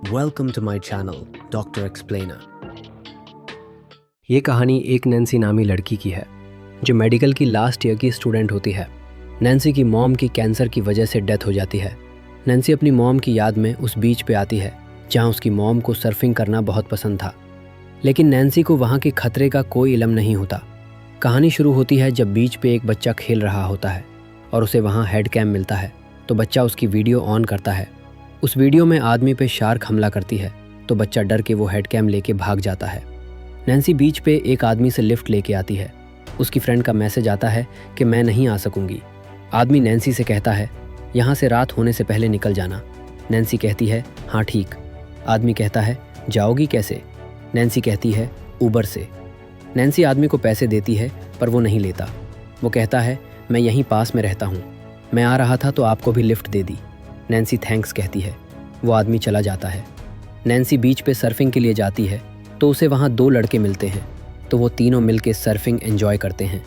Welcome to my channel, Dr. Explainer. ये कहानी एक नैन्सी नामी लड़की की है जो मेडिकल की लास्ट ईयर की स्टूडेंट होती है। नैन्सी की मॉम की कैंसर की वजह से डेथ हो जाती है। नैन्सी अपनी मॉम की याद में उस बीच पे आती है जहाँ उसकी मॉम को सर्फिंग करना बहुत पसंद था, लेकिन नैन्सी को वहाँ के खतरे का कोई इल्म नहीं होता। कहानी शुरू होती है जब बीच पे एक बच्चा खेल रहा होता है और उसे वहाँ हेड कैम मिलता है, तो बच्चा उसकी वीडियो ऑन करता है। उस वीडियो में आदमी पे शार्क हमला करती है, तो बच्चा डर के वो हेड कैम लेके भाग जाता है। नैन्सी बीच पे एक आदमी से लिफ्ट लेके आती है। उसकी फ्रेंड का मैसेज आता है कि मैं नहीं आ सकूंगी। आदमी नैन्सी से कहता है यहाँ से रात होने से पहले निकल जाना। नैन्सी कहती है हाँ ठीक। आदमी कहता है जाओगी कैसे? नैन्सी कहती है ऊबर से। नैन्सी आदमी को पैसे देती है पर वो नहीं लेता। वो कहता है मैं यहीं पास में रहता हूँ, मैं आ रहा था तो आपको भी लिफ्ट दे दी। नैन्सी थैंक्स कहती है। वो आदमी चला जाता है। नैन्सी बीच पे सर्फिंग के लिए जाती है तो उसे वहाँ दो लड़के मिलते हैं, तो वो तीनों मिलके सर्फिंग एंजॉय करते हैं।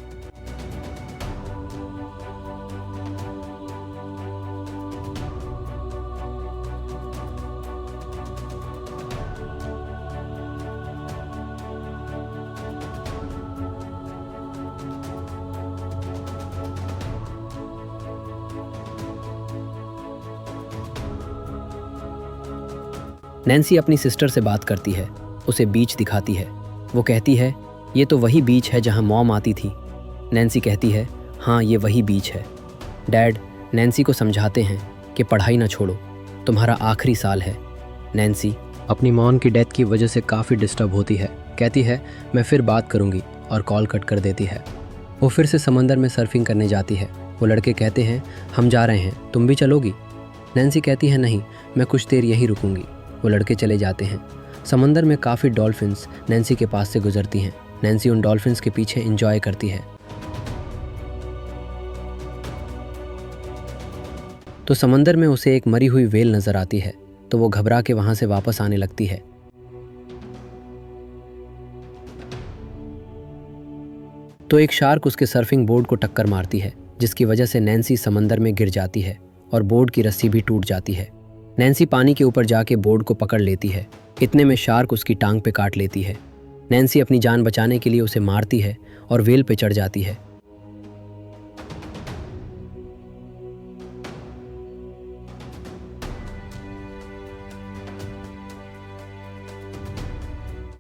नैन्सी अपनी सिस्टर से बात करती है, उसे बीच दिखाती है। वो कहती है ये तो वही बीच है जहाँ मॉम आती थी। नैन्सी कहती है हाँ ये वही बीच है। डैड नैन्सी को समझाते हैं कि पढ़ाई ना छोड़ो, तुम्हारा आखिरी साल है। नैन्सी अपनी मॉम की डेथ की वजह से काफ़ी डिस्टर्ब होती है। कहती है मैं फिर बात करूँगी और कॉल कट कर देती है। वो फिर से समंदर में सर्फिंग करने जाती है। वो लड़के कहते हैं हम जा रहे हैं, तुम भी चलोगी? नैन्सी कहती है नहीं, मैं कुछ देर यहीं रुकूंगी। वो लड़के चले जाते हैं। समंदर में काफ़ी डॉल्फिन्स नैन्सी के पास से गुजरती हैं। नैन्सी उन डॉल्फिन्स के पीछे एंजॉय करती है। तो समंदर में उसे एक मरी हुई व्हेल नज़र आती है, तो वो घबरा के वहाँ से वापस आने लगती है। तो एक शार्क उसके सर्फिंग बोर्ड को टक्कर मारती है, जिसकी वजह से नैन्सी समंदर में गिर जाती है और बोर्ड की रस्सी भी टूट जाती है। नैन्सी पानी के ऊपर जाके बोर्ड को पकड़ लेती है। इतने में शार्क उसकी टांग पे काट लेती है। नैन्सी अपनी जान बचाने के लिए उसे मारती है और व्हेल पे चढ़ जाती है।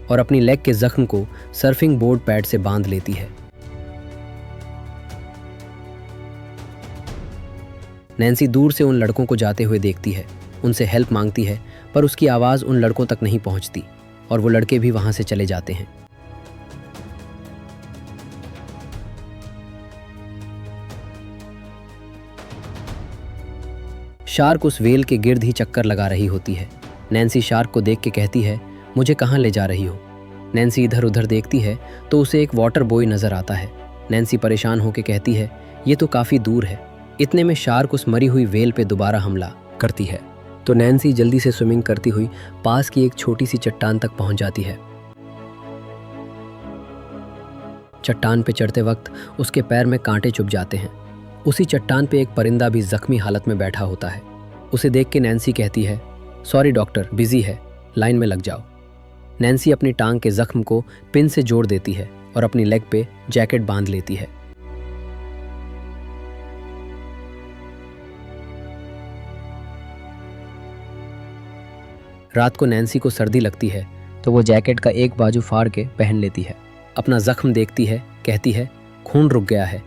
और अपनी लेग के जख्म को सर्फिंग बोर्ड पैड से बांध लेती है। नैन्सी दूर से उन लड़कों को जाते हुए देखती है, उनसे हेल्प मांगती है, पर उसकी आवाज़ उन लड़कों तक नहीं पहुंचती और वो लड़के भी वहां से चले जाते हैं। शार्क उस व्हेल के गिर्द ही चक्कर लगा रही होती है। नैन्सी शार्क को देख के कहती है मुझे कहाँ ले जा रही हो? नैन्सी इधर उधर देखती है तो उसे एक वाटर बॉय नज़र आता है। नैन्सी परेशान होकर कहती है ये तो काफ़ी दूर है। इतने में शार्क उस मरी हुई व्हेल पे दोबारा हमला करती है, तो नैन्सी जल्दी से स्विमिंग करती हुई पास की एक छोटी सी चट्टान तक पहुंच जाती है। चट्टान पे चढ़ते वक्त उसके पैर में कांटे चुभ जाते हैं। उसी चट्टान पे एक परिंदा भी जख्मी हालत में बैठा होता है। उसे देख के नैन्सी कहती है सॉरी डॉक्टर, बिजी है, लाइन में लग जाओ। नैन्सी अपनी टांग के जख्म को पिन से जोड़ देती है और अपनी लेग पे जैकेट बांध लेती है। रात को नैन्सी को सर्दी लगती है, तो वो जैकेट का एक बाजू फाड़ के पहन लेती है। अपना जख्म देखती है, कहती है खून रुक गया है।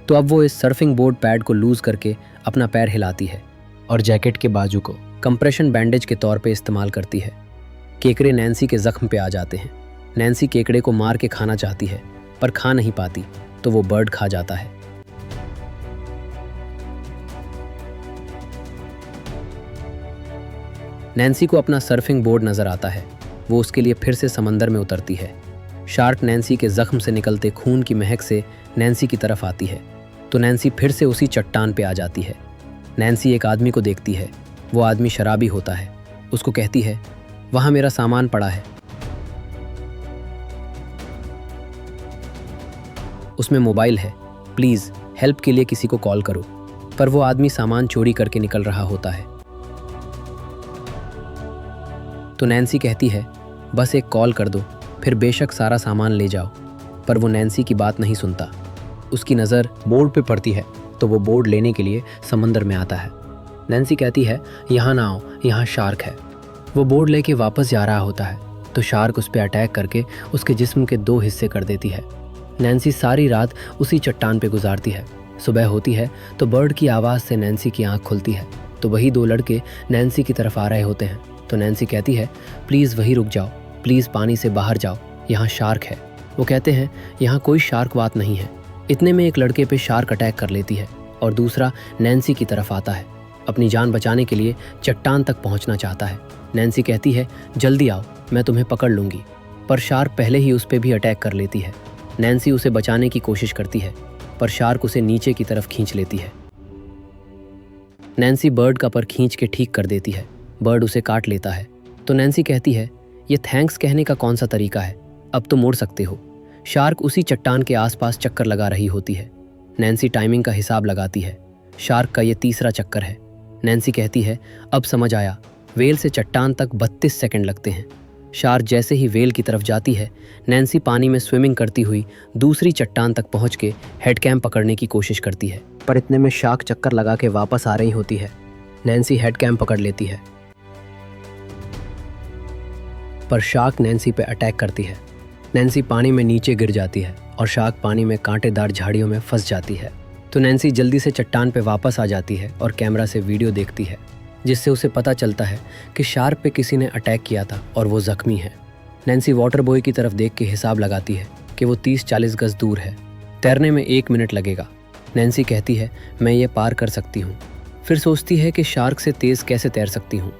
तो अब वो इस सर्फिंग बोर्ड पैड को लूज करके अपना पैर हिलाती है और जैकेट के बाजू को कंप्रेशन बैंडेज के तौर पे इस्तेमाल करती है। केकड़े नैन्सी के जख्म पे आ जाते हैं। नैन्सी केकड़े को मार के खाना चाहती है पर खा नहीं पाती, तो वो बर्ड खा जाता है। नैन्सी को अपना सर्फिंग बोर्ड नजर आता है। वो उसके लिए फिर से समंदर में उतरती है। शार्क नैन्सी के जख्म से निकलते खून की महक से नैन्सी की तरफ आती है, तो नैन्सी फिर से उसी चट्टान पे आ जाती है। नैन्सी एक आदमी को देखती है। वो आदमी शराबी होता है। उसको कहती है वहाँ मेरा सामान पड़ा है, उसमें मोबाइल है, प्लीज़ हेल्प के लिए किसी को कॉल करो। पर वो आदमी सामान चोरी करके निकल रहा होता है। तो नैन्सी कहती है बस एक कॉल कर दो, फिर बेशक सारा सामान ले जाओ। पर वो नैन्सी की बात नहीं सुनता। उसकी नज़र बोर्ड पे पड़ती है तो वो बोर्ड लेने के लिए समंदर में आता है। नैन्सी कहती है यहाँ ना आओ, यहाँ शार्क है। वो बोर्ड लेके वापस जा रहा होता है तो शार्क उस पर अटैक करके उसके जिस्म के 2 हिस्से कर देती है। नैन्सी सारी रात उसी चट्टान पे गुजारती है। सुबह होती है तो बर्ड की आवाज़ से नैन्सी की आंख खुलती है तो वही 2 लड़के नैन्सी की तरफ आ रहे होते हैं। तो नैन्सी कहती है प्लीज़ वहीं रुक जाओ, प्लीज़ पानी से बाहर जाओ, यहाँ शार्क है। वो कहते हैं यहाँ कोई शार्क बात नहीं है। इतने में एक लड़के पे शार्क अटैक कर लेती है और दूसरा नैन्सी की तरफ आता है। अपनी जान बचाने के लिए चट्टान तक पहुँचना चाहता है। नैन्सी कहती है जल्दी आओ, मैं तुम्हें पकड़ लूँगी। पर शार्क पहले ही उस पर भी अटैक कर लेती है। नैन्सी उसे बचाने की कोशिश करती है पर शार्क उसे नीचे की तरफ खींच लेती है। नैन्सी बर्ड का पर खींच के ठीक कर देती है। बर्ड उसे काट लेता है तो नैन्सी कहती है ये थैंक्स कहने का कौन सा तरीका है, अब तो मुड़ सकते हो। शार्क उसी चट्टान के आसपास चक्कर लगा रही होती है। नैन्सी टाइमिंग का हिसाब लगाती है। शार्क का ये तीसरा चक्कर है। नैन्सी कहती है अब समझ आया, वेल से चट्टान तक 32 सेकंड लगते हैं। शार्क जैसे ही वेल की तरफ जाती है, नैन्सी पानी में स्विमिंग करती हुई दूसरी चट्टान तक पहुंच के हेड कैम पकड़ने की कोशिश करती है। पर इतने में शार्क चक्कर लगा के वापस आ रही होती है। नैन्सी हेड कैम पकड़ लेती है पर शार्क नैन्सी पे अटैक करती है। नैन्सी पानी में नीचे गिर जाती है और शार्क पानी में कांटेदार झाड़ियों में फंस जाती है। तो नैन्सी जल्दी से चट्टान पे वापस आ जाती है और कैमरा से वीडियो देखती है, जिससे उसे पता चलता है कि शार्क पे किसी ने अटैक किया था और वो जख्मी है। नैन्सी वाटर बॉय की तरफ देख के हिसाब लगाती है कि वो 30-40 गज दूर है। तैरने में 1 मिनट लगेगा। नैन्सी कहती है मैं ये पार कर सकती हूँ। फिर सोचती है कि शार्क से तेज़ कैसे तैर सकती हूँ।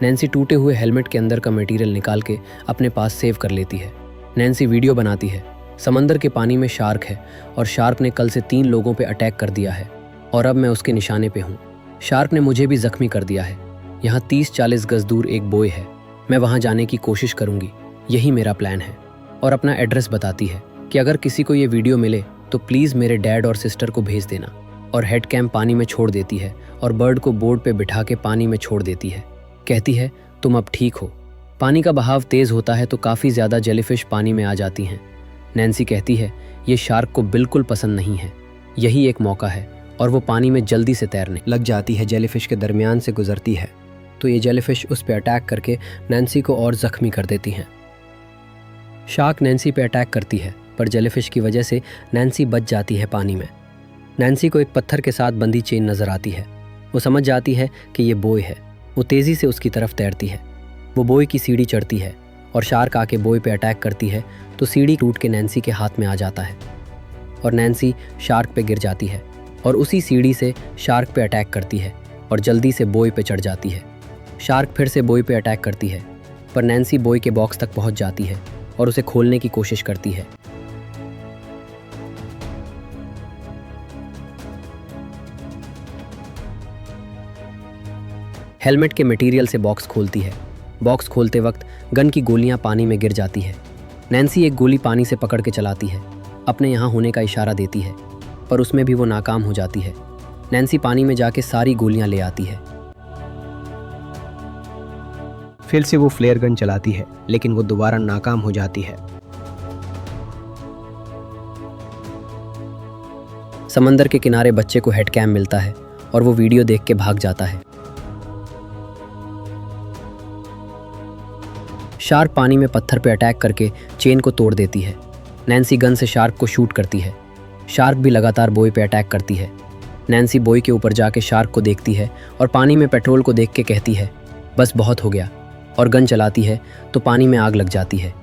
नैन्सी टूटे हुए हेलमेट के अंदर का मटेरियल निकाल के अपने पास सेव कर लेती है। नैन्सी वीडियो बनाती है। समंदर के पानी में शार्क है और शार्क ने कल से 3 लोगों पे अटैक कर दिया है और अब मैं उसके निशाने पे हूँ। शार्क ने मुझे भी जख्मी कर दिया है। यहाँ 30-40 गज दूर एक बॉय है, मैं वहाँ जाने की कोशिश करूँगी, यही मेरा प्लान है। और अपना एड्रेस बताती है कि अगर किसी को ये वीडियो मिले तो प्लीज़ मेरे डैड और सिस्टर को भेज देना। और हेड कैम पानी में छोड़ देती है और बर्ड को बोर्ड पे बिठा के पानी में छोड़ देती है। कहती है तुम अब ठीक हो। पानी का बहाव तेज़ होता है तो काफ़ी ज़्यादा जेलीफिश पानी में आ जाती हैं। नैन्सी कहती है ये शार्क को बिल्कुल पसंद नहीं है, यही एक मौका है। और वो पानी में जल्दी से तैरने लग जाती है। जेलीफिश के दरमियान से गुजरती है तो ये जेलीफिश उस पर अटैक करके नैन्सी को और ज़ख्मी कर देती हैं। शार्क नैन्सी पे अटैक करती है पर जेलीफिश की वजह से नैन्सी बच जाती है पानी में। नैन्सी को एक पत्थर के साथ बंधी चेन नज़र आती है। वो समझ जाती है कि ये बॉय है। वो तेज़ी से उसकी तरफ तैरती है। वो बॉय की सीढ़ी चढ़ती है और शार्क आके बॉय पे अटैक करती है तो सीढ़ी टूट के नैन्सी के हाथ में आ जाता है और नैन्सी शार्क पे गिर जाती है और उसी सीढ़ी से शार्क पे अटैक करती है और जल्दी से बॉय पे चढ़ जाती है। शार्क फिर से बॉय पे अटैक करती है पर नैन्सी बॉय के बॉक्स तक पहुंच जाती है और उसे खोलने की कोशिश करती है। हेलमेट के मटेरियल से बॉक्स खोलती है। बॉक्स खोलते वक्त गन की गोलियां पानी में गिर जाती है। नैन्सी एक गोली पानी से पकड़ के चलाती है, अपने यहाँ होने का इशारा देती है पर उसमें भी वो नाकाम हो जाती है। नैन्सी पानी में जाके सारी गोलियां ले आती है। फिर से वो फ्लेयर गन चलाती है लेकिन वो दोबारा नाकाम हो जाती है। समंदर के किनारे बच्चे को हेड कैम मिलता है और वो वीडियो देख के भाग जाता है। शार्क पानी में पत्थर पे अटैक करके चेन को तोड़ देती है। नैन्सी गन से शार्क को शूट करती है। शार्क भी लगातार बॉय पे अटैक करती है। नैन्सी बॉय के ऊपर जाके शार्क को देखती है और पानी में पेट्रोल को देख के कहती है बस बहुत हो गया, और गन चलाती है तो पानी में आग लग जाती है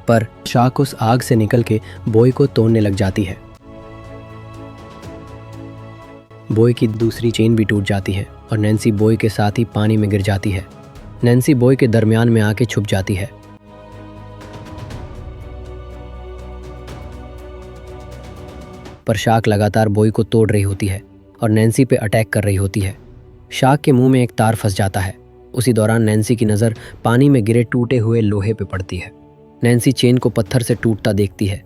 पर शार्क उस आग से निकल के बॉय को तोड़ने लग जाती है। बॉय की दूसरी चेन भी टूट जाती है और नैन्सी बॉय के साथ ही पानी में गिर जाती है। नैन्सी बॉय के दरमियान में आके छुप जाती है। पर शार्क लगातार बॉय को तोड़ रही होती है और नैन्सी पे अटैक कर रही होती है। शार्क के मुंह में एक तार फंस जाता है। उसी दौरान नैन्सी की नज़र पानी में गिरे टूटे हुए लोहे पे पड़ती है। नैन्सी चेन को पत्थर से टूटता देखती है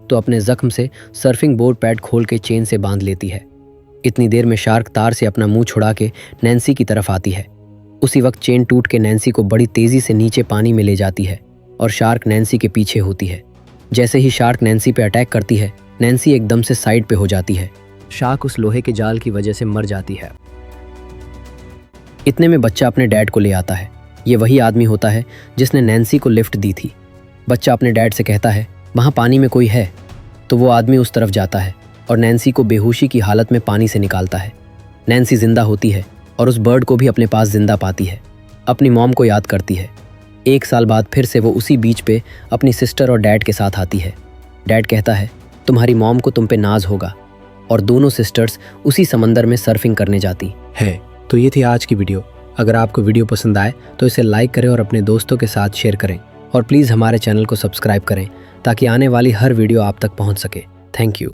तो अपने जख्म से सर्फिंग बोर्ड पैड खोल के चेन से बांध लेती है। इतनी देर में शार्क तार से अपना मुंह छुड़ा के नैन्सी की तरफ आती है। उसी वक्त चेन टूट के नैन्सी को बड़ी तेजी से नीचे पानी में ले जाती है और शार्क नैन्सी के पीछे होती है। जैसे ही शार्क नैन्सी पे अटैक करती है, नैन्सी एकदम से साइड पे हो जाती है। शार्क उस लोहे के जाल की वजह से मर जाती है। इतने में बच्चा अपने डैड को ले आता है। ये वही आदमी होता है जिसने नैन्सी को लिफ्ट दी थी। बच्चा अपने डैड से कहता है वहाँ पानी में कोई है, तो वो आदमी उस तरफ जाता है और नैन्सी को बेहोशी की हालत में पानी से निकालता है। नैन्सी जिंदा होती है और उस बर्ड को भी अपने पास जिंदा पाती है। अपनी मॉम को याद करती है। 1 साल बाद फिर से वो उसी बीच पे अपनी सिस्टर और डैड के साथ आती है। डैड कहता है तुम्हारी मॉम को तुम पे नाज होगा, और दोनों सिस्टर्स उसी समंदर में सर्फिंग करने जाती है। तो ये थी आज की वीडियो। अगर आपको वीडियो पसंद आए तो इसे लाइक करें और अपने दोस्तों के साथ शेयर करें, और प्लीज़ हमारे चैनल को सब्सक्राइब करें ताकि आने वाली हर वीडियो आप तक पहुंच सके। Thank you.